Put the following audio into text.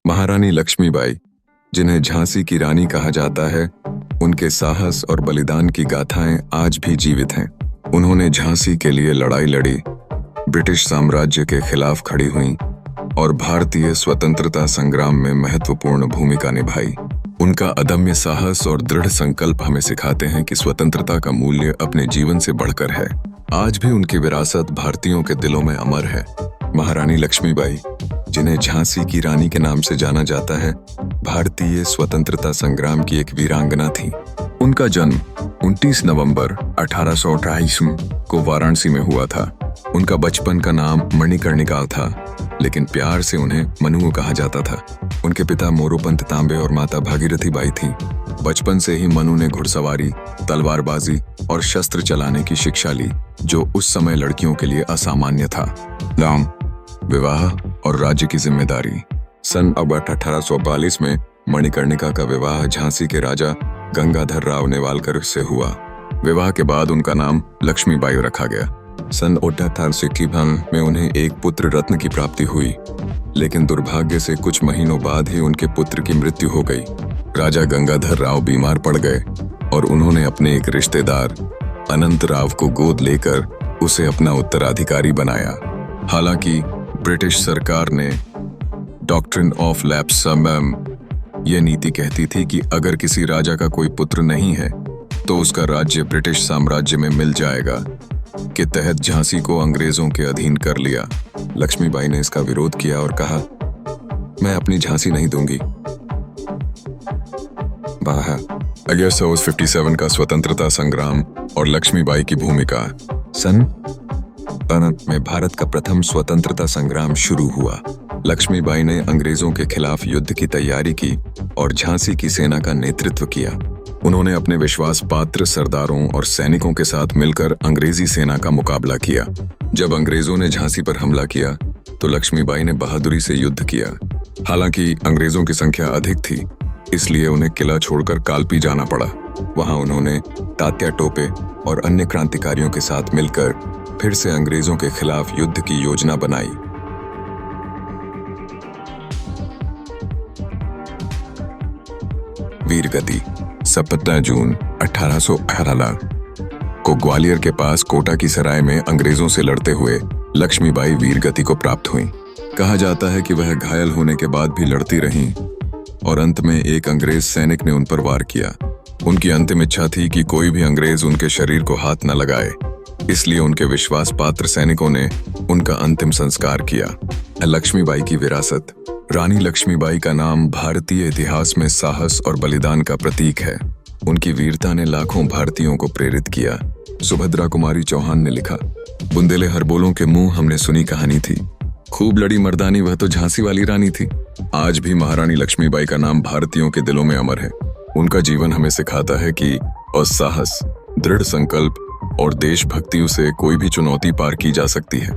महारानी लक्ष्मीबाई, जिन्हें झांसी की रानी कहा जाता है, उनके साहस और बलिदान की गाथाएं आज भी जीवित हैं। उन्होंने झांसी के लिए लड़ाई लड़ी, ब्रिटिश साम्राज्य के खिलाफ खड़ी हुईं और भारतीय स्वतंत्रता संग्राम में महत्वपूर्ण भूमिका निभाई। उनका अदम्य साहस और दृढ़ संकल्प हमें सिखाते हैं कि स्वतंत्रता का मूल्य अपने जीवन से बढ़कर है। आज भी उनकी विरासत भारतीयों के दिलों में अमर है। महारानी लक्ष्मीबाई, जिन्हें झांसी की रानी के नाम से जाना जाता है, भारतीय स्वतंत्रता संग्राम की एक वीरांगना थी। उनका जन्म 29 नवंबर 1828 को वाराणसी में हुआ था। उनका बचपन का नाम मणिकर्णिका था, लेकिन प्यार से उन्हें मनु कहा जाता था। उनके पिता मोरोपंत तांबे और माता भागीरथी बाई थी। बचपन से ही मनु ने घुड़सवारी, तलवारबाजी और शस्त्र चलाने की शिक्षा ली, जो उस समय लड़कियों के लिए असामान्य था। नाम, विवाह और राज्य की जिम्मेदारी। सन 1842 में मणिकर्णिका का विवाह झांसी के राजा गंगाधर राव नेवालकर से हुआ। विवाह के बाद उनका नाम लक्ष्मीबाई रखा गया। सन 1861 में उन्हें एक पुत्र रत्न की प्राप्ति हुई, लेकिन दुर्भाग्य से कुछ महीनों बाद ही उनके पुत्र की मृत्यु हो गई। राजा गंगाधर राव बीमार पड़ गए और उन्होंने अपने एक रिश्तेदार अनंत राव को गोद लेकर उसे अपना उत्तराधिकारी बनाया। हालांकि ब्रिटिश सरकार ने डॉक्ट्रिन ऑफ लैप्स समम यह नीति कहती थी कि अगर किसी राजा का कोई पुत्र नहीं है तो उसका राज्य ब्रिटिश साम्राज्य में मिल जाएगा, के तहत झांसी को अंग्रेजों के अधीन कर लिया। लक्ष्मीबाई ने इसका विरोध किया और कहा, मैं अपनी झांसी नहीं दूंगी। अगस्त 57 का स्वतंत्रता संग्राम और लक्ष्मीबाई की भूमिका। सन में भारत का प्रथम स्वतंत्रता संग्राम शुरू हुआ। लक्ष्मीबाई ने अंग्रेजों के खिलाफ युद्ध की तैयारी की और झांसी की सेना का नेतृत्व किया। उन्होंने अपने विश्वास पात्र सरदारों और सैनिकों के साथ मिलकर अंग्रेजी सेना का मुकाबला किया। जब अंग्रेजों ने झांसी पर हमला किया तो लक्ष्मीबाई ने बहादुरी से युद्ध किया। हालांकि अंग्रेजों की संख्या अधिक थी, इसलिए उन्हें किला छोड़कर कालपी जाना पड़ा। वहां उन्होंने तात्या टोपे और अन्य क्रांतिकारियों के साथ मिलकर फिर से अंग्रेजों के खिलाफ युद्ध की योजना बनाई। वीरगति। 17 जून 1818 को ग्वालियर के पास कोटा की सराय में अंग्रेजों से लड़ते हुए लक्ष्मीबाई वीरगति को प्राप्त हुईं। कहा जाता है कि वह घायल होने के बाद भी लड़ती रहीं और अंत में एक अंग्रेज सैनिक ने उन पर वार किया। उनकी अंतिम इच्छा थी कि कोई भी अंग्रेज उनके शरीर को हाथ न लगाए, इसलिए उनके विश्वास पात्र सैनिकों ने उनका अंतिम संस्कार किया। लक्ष्मीबाई की विरासत। रानी लक्ष्मीबाई का नाम भारतीय इतिहास में साहस और बलिदान का प्रतीक है। उनकी वीरता ने लाखों भारतीयों को प्रेरित किया। सुभद्रा कुमारी चौहान ने लिखा, बुंदेले हरबोलों के मुंह हमने सुनी कहानी थी, खूब लड़ी मर्दानी वह तो झांसी वाली रानी थी। आज भी महारानी लक्ष्मीबाई का नाम भारतीयों के दिलों में अमर है। उनका जीवन हमें सिखाता है कि साहस, दृढ़ संकल्प और देशभक्ति से कोई भी चुनौती पार की जा सकती है।